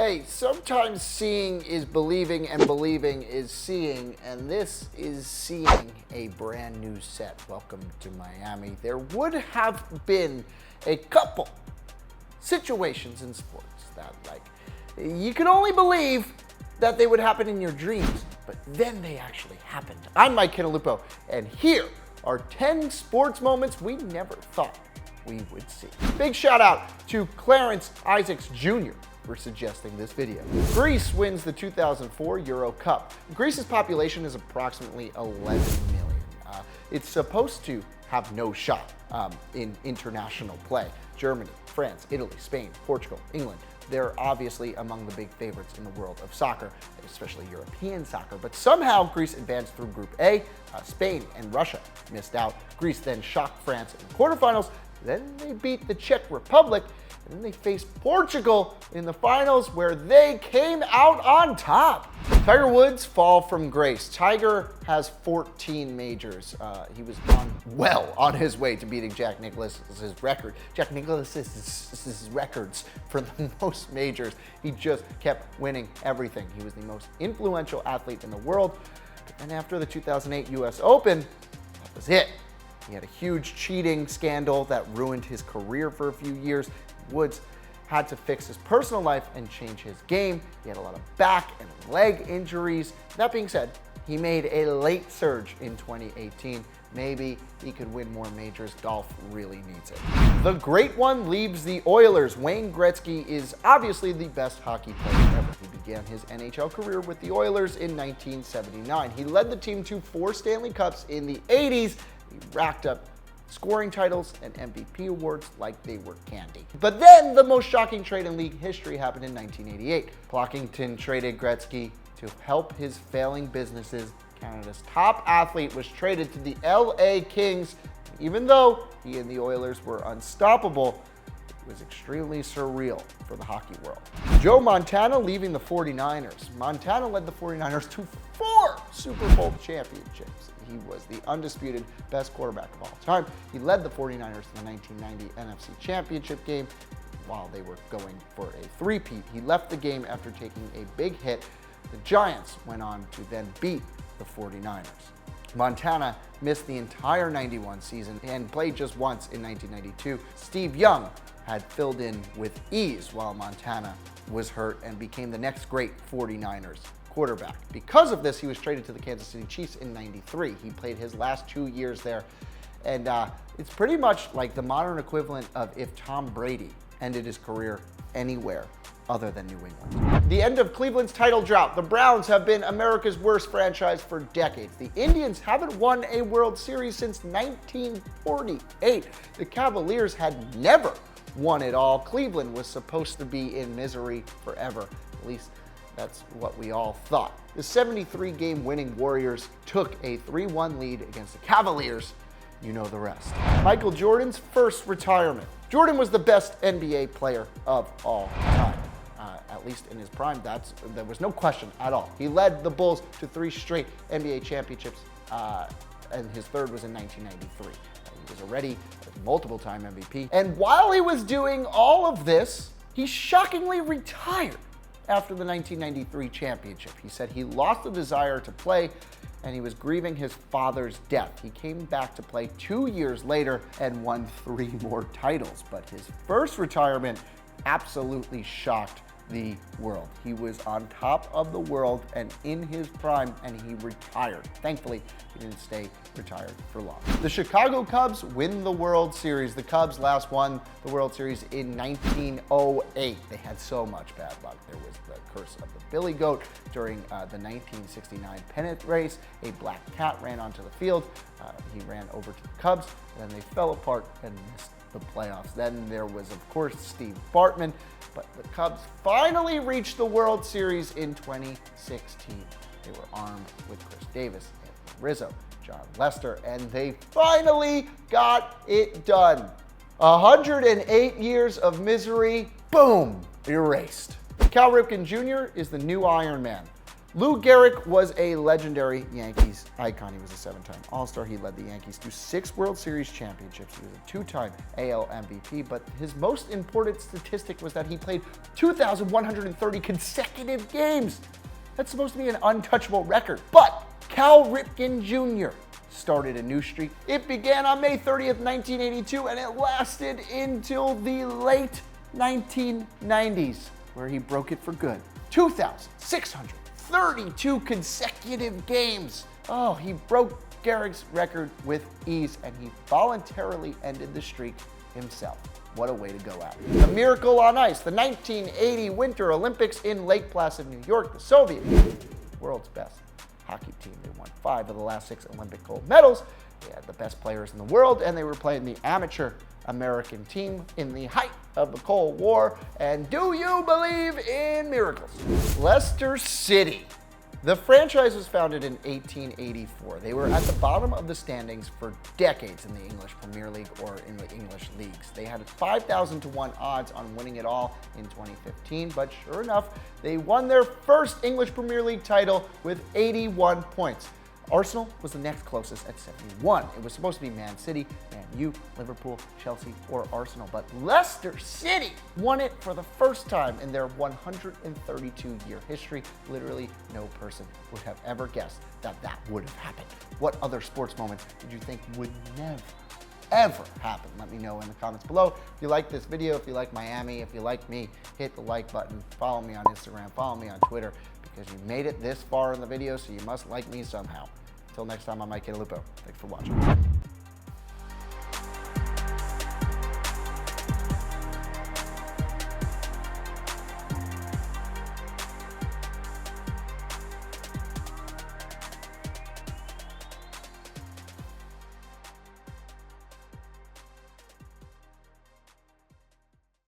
Hey, sometimes seeing is believing and believing is seeing, and this is seeing a brand new set. Welcome to Miami. There would have been a couple situations in sports that, you could only believe that they would happen in your dreams, but then they actually happened. I'm Mike Cantalupo, and here are 10 sports moments we never thought we would see. Big shout out to Clarence Isaacs JR. for suggesting this video. Greece wins the 2004 Euro Cup. Greece's population is approximately 11 million. It's supposed to have no shot in international play. Germany, France, Italy, Spain, Portugal, England. They're obviously among the big favorites in the world of soccer, especially European soccer. But somehow Greece advanced through Group A. Spain and Russia missed out. Greece then shocked France in the quarterfinals. Then they beat the Czech Republic. And then they faced Portugal in the finals, where they came out on top. Tiger Woods fall from grace. Tiger has 14 majors. He was well on his way to beating Jack Nicklaus's record. Jack Nicklaus's records for the most majors. He just kept winning everything. He was the most influential athlete in the world. But then after the 2008 US Open, that was it. He had a huge cheating scandal that ruined his career for a few years. Woods had to fix his personal life and change his game. He had a lot of back and leg injuries. That being said, he made a late surge in 2018. Maybe he could win more majors. Golf really needs it. The great one leaves the Oilers. Wayne Gretzky is obviously the best hockey player ever. He began his NHL career with the Oilers in 1979. He led the team to 4 Stanley Cups in the 80s. He racked up scoring titles and MVP awards like they were candy. But then the most shocking trade in league history happened in 1988. Plockington traded Gretzky to help his failing businesses. Canada's top athlete was traded to the LA Kings. Even though he and the Oilers were unstoppable, it was extremely surreal for the hockey world. Joe Montana leaving the 49ers. Montana led the 49ers to 4 Super Bowl championships. He was the undisputed best quarterback of all time. He led the 49ers to the 1990 NFC Championship game while they were going for a three-peat. He left the game after taking a big hit. The Giants went on to then beat the 49ers. Montana missed the entire 91 season and played just once in 1992. Steve Young had filled in with ease while Montana was hurt and became the next great 49ers quarterback. Because of this, he was traded to the Kansas City Chiefs in '93. He played his last 2 years there, and it's pretty much like the modern equivalent of if Tom Brady ended his career anywhere other than New England. The end of Cleveland's title drought. The Browns have been America's worst franchise for decades. The Indians haven't won a World Series since 1948. The Cavaliers had never won it all. Cleveland was supposed to be in misery forever. At least that's what we all thought. The 73-game winning Warriors took a 3-1 lead against the Cavaliers. You know the rest. Michael Jordan's first retirement. Jordan was the best NBA player of all time. At least in his prime, there was no question at all. He led the Bulls to 3 straight NBA championships, and his third was in 1993. He was already a multiple-time MVP. And while he was doing all of this, he shockingly retired after the 1993 championship. He said he lost the desire to play and he was grieving his father's death. He came back to play 2 years later and won 3 more titles. But his first retirement absolutely shocked the world. He was on top of the world and in his prime, and he retired. Thankfully, he didn't stay retired for long. The Chicago Cubs win the World Series. The Cubs last won the World Series in 1908. They had so much bad luck. There was the curse of the Billy Goat during the 1969 pennant race. A black cat ran onto the field. He ran over to the Cubs, and then they fell apart and missed the playoffs. Then there was, of course, Steve Bartman, but the Cubs finally reached the World Series in 2016. They were armed with Chris Davis, Anthony Rizzo, John Lester, and they finally got it done. 108 years of misery, boom, erased. Cal Ripken Jr. is the new Iron Man. Lou Gehrig was a legendary Yankees icon. He was a 7-time All-Star. He led the Yankees to 6 World Series championships. He was a 2-time AL MVP, but his most important statistic was that he played 2,130 consecutive games. That's supposed to be an untouchable record. But Cal Ripken Jr. started a new streak. It began on May 30th, 1982, and it lasted until the late 1990s, where he broke it for good. 2,632 consecutive games. Oh, he broke Gehrig's record with ease, and he voluntarily ended the streak himself. What a way to go out. The Miracle on Ice, the 1980 Winter Olympics in Lake Placid, New York. The Soviet Union, world's best hockey team. They won 5 of the last 6 Olympic gold medals. They had the best players in the world, and they were playing the amateur American team in the height of the Cold War. And do you believe in miracles? Leicester City. The franchise was founded in 1884. They were at the bottom of the standings for decades in the English Premier League or in the English leagues. They had 5,000 to 1 odds on winning it all in 2015, but sure enough, they won their first English Premier League title with 81 points. Arsenal was the next closest at 71. It was supposed to be Man City, Man U, Liverpool, Chelsea, or Arsenal, but Leicester City won it for the first time in their 132-year history. Literally no person would have ever guessed that that would have happened. What other sports moments did you think would never, ever happen? Let me know in the comments below. If you like this video, if you like Miami, if you like me, hit the like button, follow me on Instagram, follow me on Twitter, because you made it this far in the video, so you must like me somehow. Until next time, I'm Cantalupo. Thanks for watching.